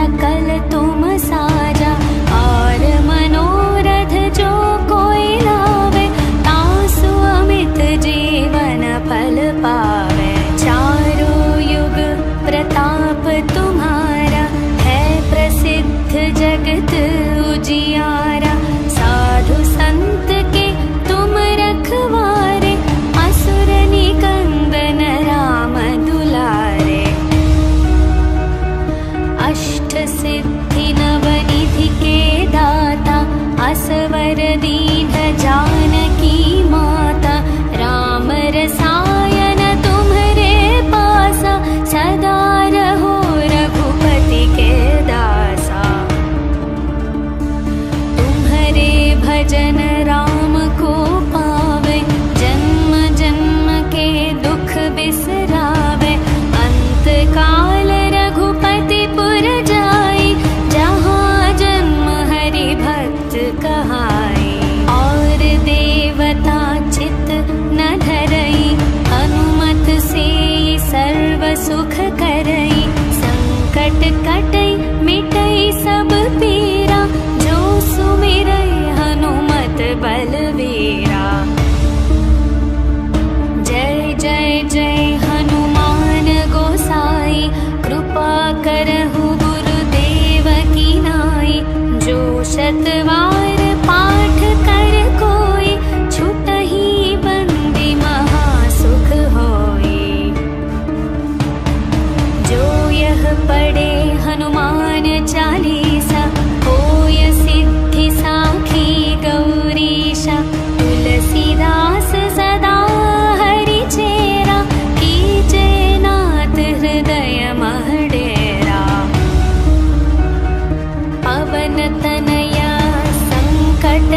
सकल तुम साजा। और मनोरथ जो कोई लावे, तासु अमित जीवन फल पावे। चारों युग प्रताप तुम्हारा, है प्रसिद्ध जगत उजियारा। साधु संत के तुम रखवारे, असुर निकंदन राम दुलारे। अष्ट सिद्धि नवनिधि के दाता, असवर दीन जानकी माता। राम रसायन तुम्हरे पासा, सदा रहो रघुपति के दासा। तुम्हरे भजन राम को पावे, जन्म जन्म के दुख बिसरावे। अंत काल रघुपति पुर जाई, जहाँ जन्म हरि भक्त कहाई। और देवता चित न धरई, हनुमत से सर्व सुख करई। संकट कटई मिटई सब पीरा, जो सुमिरई हनुमत बलवीरा। जय जय जय हनुमान गोसाई, कृपा करहु गुरुदेव की नाई। जो शतवार पाठ कर कोई, छुटहि बंदी महासुख होई। जो यह पढ़े हनुमान चालीसा, होय सिद्धि साखी गौरीशा। तुलसीदास सदा हरि चेरा, कीजे नाथ हृदय मह डेरा। पवन तनया संकट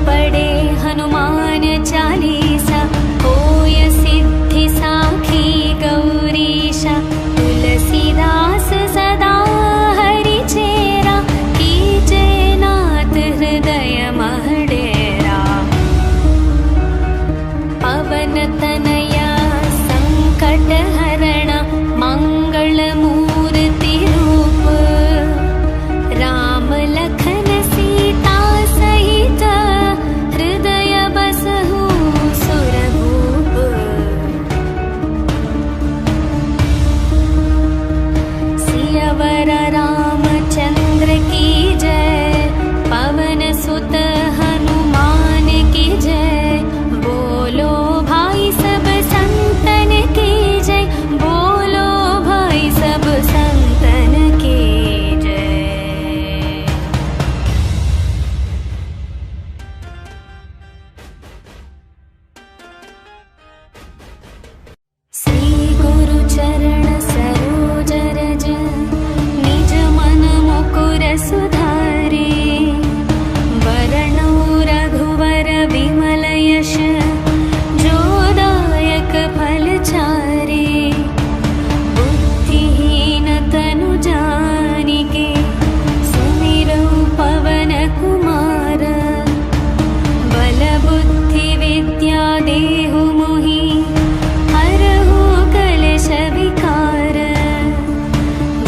पढ़े हनुमान चालीसा, होय सिद्धि साखी गौरीशा। तुलसीदास सदा हरि चेरा, कीजे नाथ हृदय मह डेरा। पवन तनया संकट हरण, मंगल मूर्ति रूप। राम लखन सीता सहित, हृदय बसहु सुरभूप। सियावर रामचंद्र की जय, पवन सुत हनुमान की जय। बोलो भाई सब संतन की जय, बोलो भाई सब संतन की जय। श्री गुरु चरण सरोज रज, निज मन मुकुर सुधारे। वरणौ रघुवर विमल यश, जो दायक फल चारे। बुद्धिहीन तनु जानिके, सुमिरौ पवन कुमार। बल बुद्धि विद्या देहु मोहि, हरहु कलेश विकार।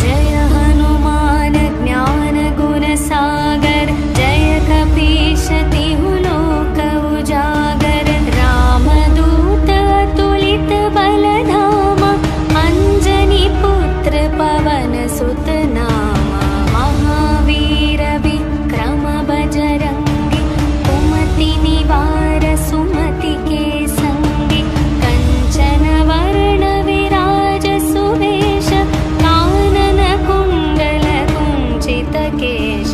जय हनुमान ज्ञान गुण सागर, जय कपीश तिहु लोक उजागर। रामदूत अतुलित बल धामा, अंजनी पुत्र पवन सुत नामा। महावीर विक्रम बजरंगी, कुमति निवार सुमति के संगी। कंचन वर्ण विराज सुवेश, कानन कुंडल कुंचित केश।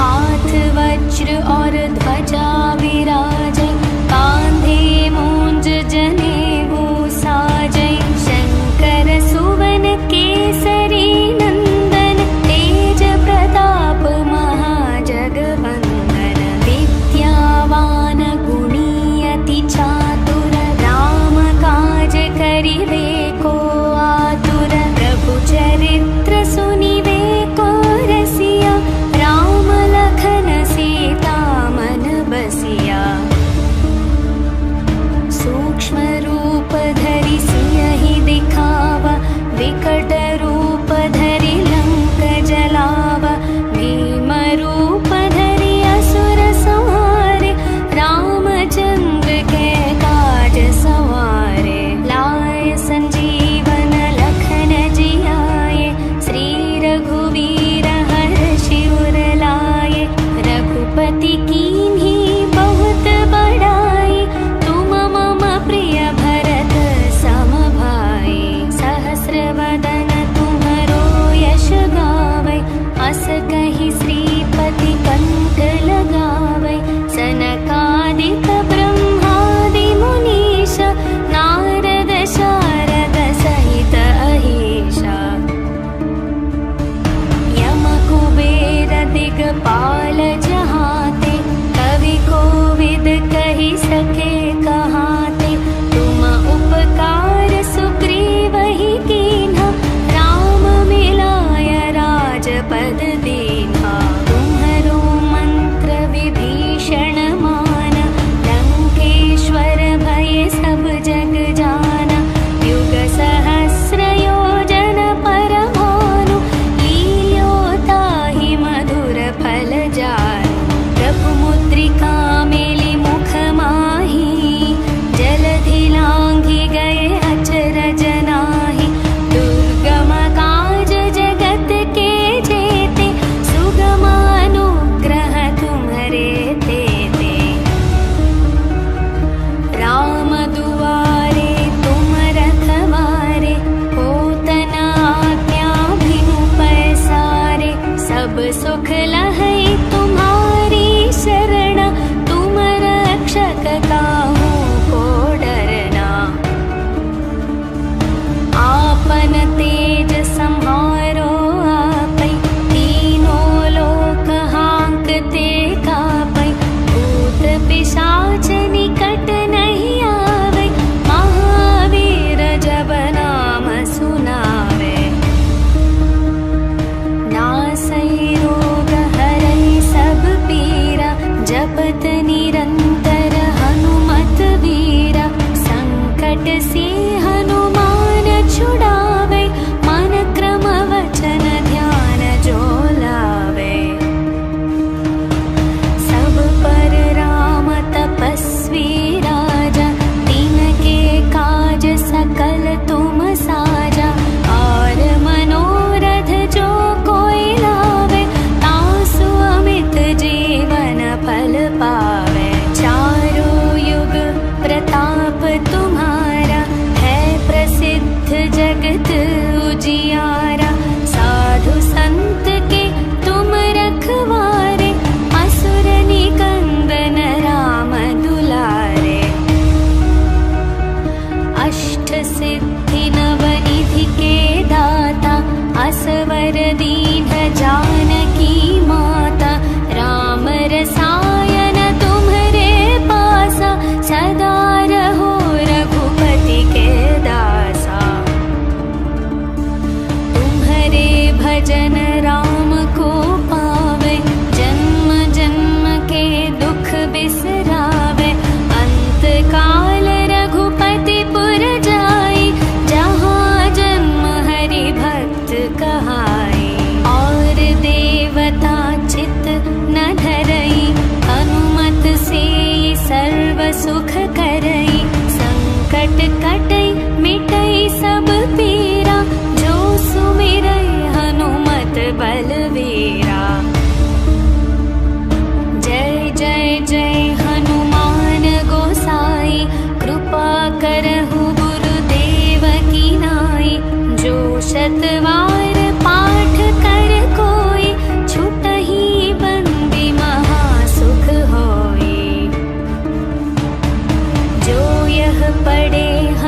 हाथ वज्र और ध्वजा विराजै, कांधे मूंज जनेऊ साजै। शंकर सुवन केसरी नंदन, तेज प्रताप महाजगवंदन। विद्यावान गुणी अति चातुर, राम काज करिवे को आतुर। प्रभु चरित्र सुनिवे को रसिया, राम लखन सीता मन बसिया।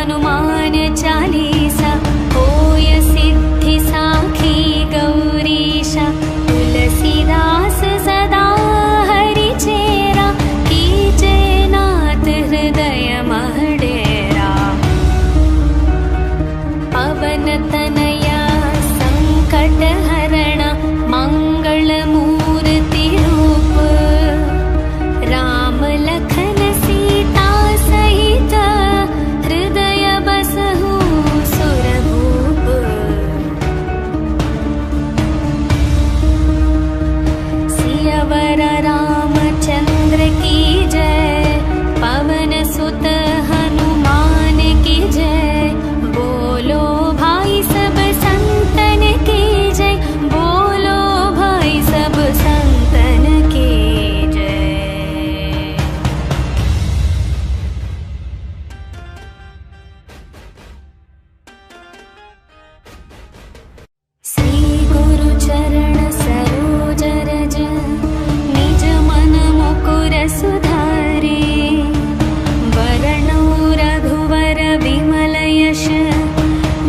हनुमान चालीसा होय सिद्धि साखी गौरीशा तुलसीदास सदा हरि चेरा कीजे नाथ हृदय महडेरा पवन तनया संकट हरण मंगल मूर्ति रूप राम लखन सीता सहित हृदय बसहु सुरभूप सियावर रामचंद्र की जय पवन सुत हनुमान की जय बोलो भाई सब संतन की जय बोलो भाई सब संतन की जय। श्री गुरु चरण सरोज रज निज मन मुकुर सुधारे वरणौ रघुवर विमल यश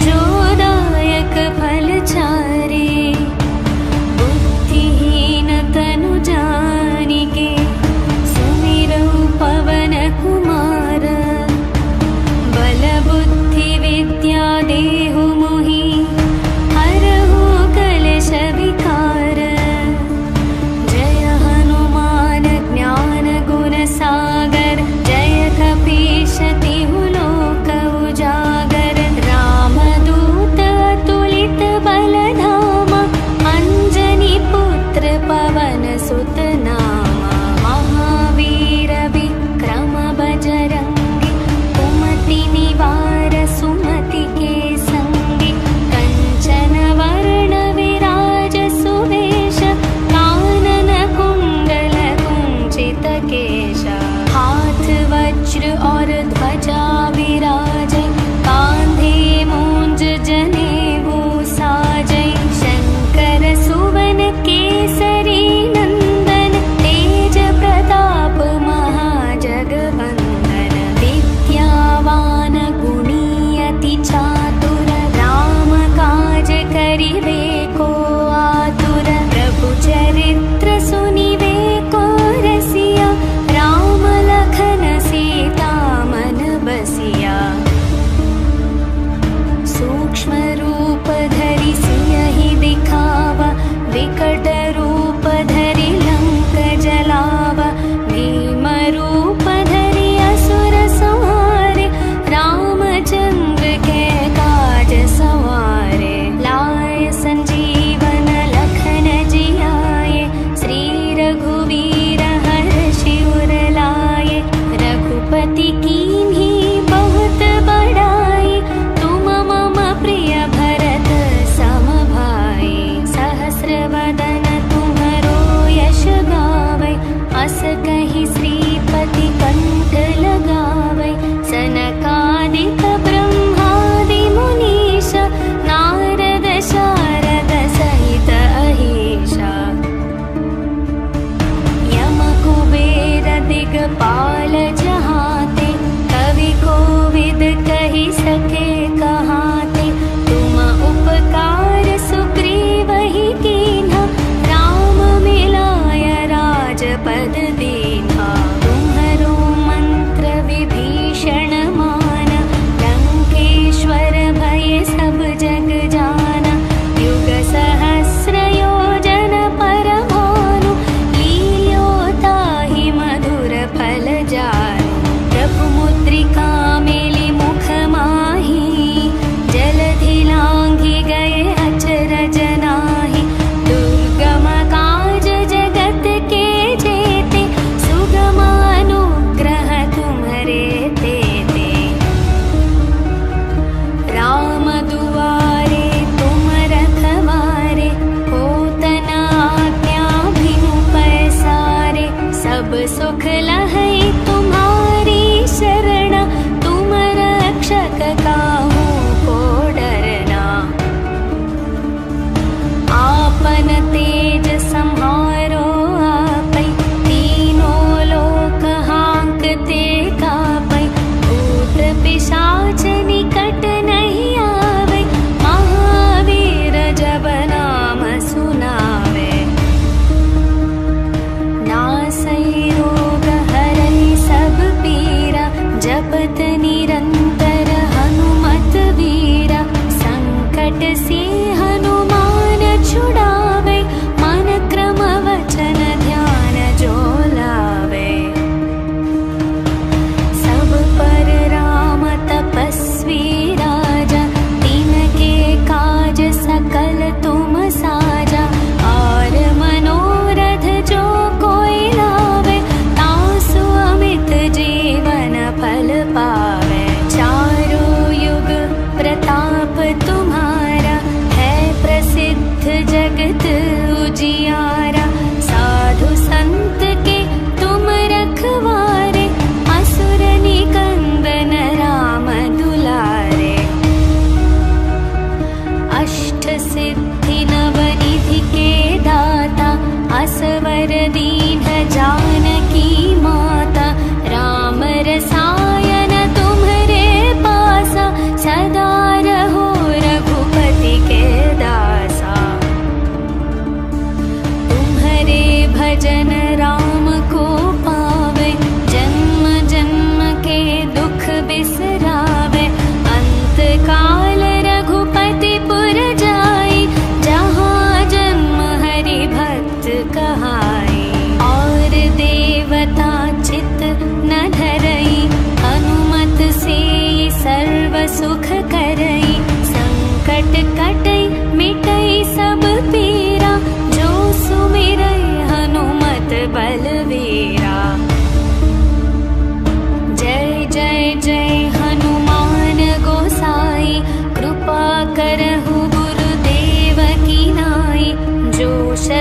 जोदायक फल चारे बुद्धिहीन तनु जानिके सुमिरौ पवन कुमार बल बुद्धि विद्या देहु मोहि हरहु कलेश विकार जय हनुमान ज्ञान गुण सागर जय कपीश तिहु लोक उजागर रामदूत अतुलित बल धामा अंजनी पुत्र पवन सुत नामा महावीर विक्रम बजरंगी कुमति निवार सुमति के संगी कंचन वर्ण विराज सुवेश कानन कुंडल कुंचित केश हाथ वज्र और ध्वजा विराजै कांधे मूंज जनेऊ साजै शंकर सुवन केसरी नंदन तेज प्रताप महाजगवंदन विद्यावान गुणी अति चातुर राम काज करिवे को आतुर प्रभु चरित्र सुनिवे को रसिया राम लखन सीता मन बसिया सूक्ष्म रूप धरि सियहि दिखावा विकट रूप धरि लंक जलावा भीम रूप धरि असुर संहारे रामचंद्र के काज सवारे लाय संजीवन लखन जियाए श्री रघुवीर हर्षि उर लाए रघुपति कीन्ही बहुत बड़ाई तुम मम प्रिय भरत सम भाई सहस्र वदन तुम्हरो यश गावै अस कहि श्रीपति कंठ लगावै सनकादिक ब्रह्मादि मुनीश नारद शारद सहित अहीशा यम कुबेर दिगपाल जहाते कवि कोविद कहि सके कहाते तुम उपकार सुग्रीवहि कीन्हा राम मिलाय राजपद दीन्हा तुम्हरो मंत्र विभीषण मान लंकेश्वर भय सब जग जाना युग सहस्र योजन पर भानु लील्यो ताहि मधुर फल जानु प्रभु मुद्रिका मेलि मुख माहि जलधि लांघि गए अचरज नाहि दुर्गम काज जगत के जेते सुगम अनुग्रह तुम्हरे तेते राम दुआरे तुम रखवारे होत न आज्ञा बिनु पैसारे सब सुख लहै तुम्हारी शरण तुम रक्षक काहू को डरना आपन तेज संहारो आपै तीनों लोक हांकते कापै भूत पिशाच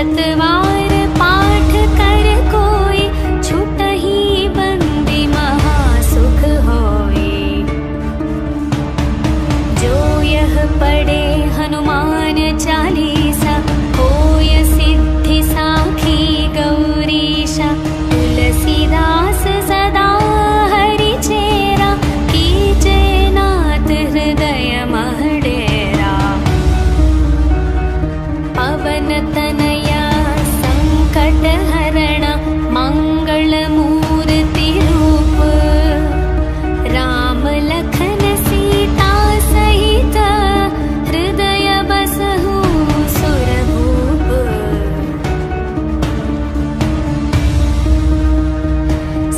शतवार पाठ कर कोई, छुटहि बंदी महासुख होई। जो यह पढ़े हनुमान चालीसा, होय सिद्धि साखी गौरीशा। तुलसीदास सदा हरि चेरा, कीजे नाथ हृदय मह डेरा। पवन तनया संकट हरण, मंगल मूर्ति रूप। राम लखन सीता सहित, हृदय बसहु सुरभूप।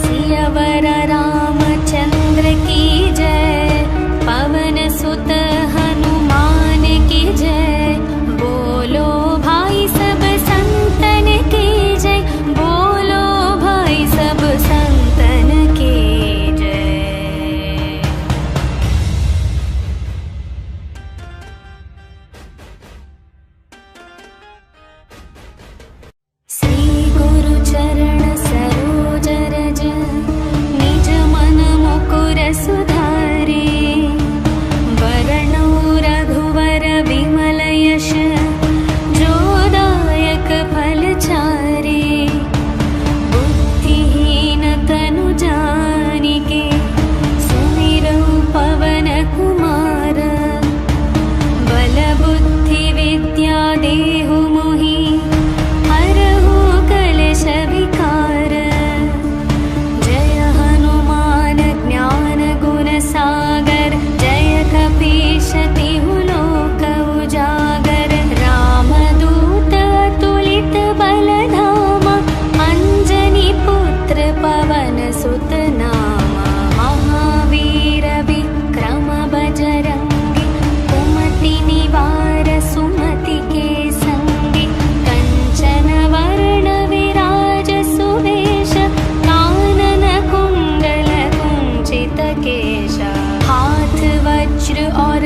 सियावर रामचंद्र की जय, पवन सुत हनुमान की जय। बोलो भाई सब संतन की जय, बोलो भाई सब संतन की जय। श्री गुरु चरण सरोज रज, निज मन मुकुर सुधारे। वरणौ रघुवर विमल यश, जो दायक फल चारे। बुद्धिहीन तनु जानिके, सुमिरौ पवन कुमार। बल बुद्धि विद्या देहु मोहि, हरहु कलेश विकार। जय हनुमान ज्ञान गुण सागर, जय कपीश तिहु लोक उजागर। रामदूत अतुलित बल धामा, अंजनी पुत्र पवन सुत नामा। महावीर विक्रम बजरंगी, कुमति निवार सुमति के संगी। कंचन वर्ण विराज सुवेश, कानन कुंडल कुंचित केश। हाथ वज्र और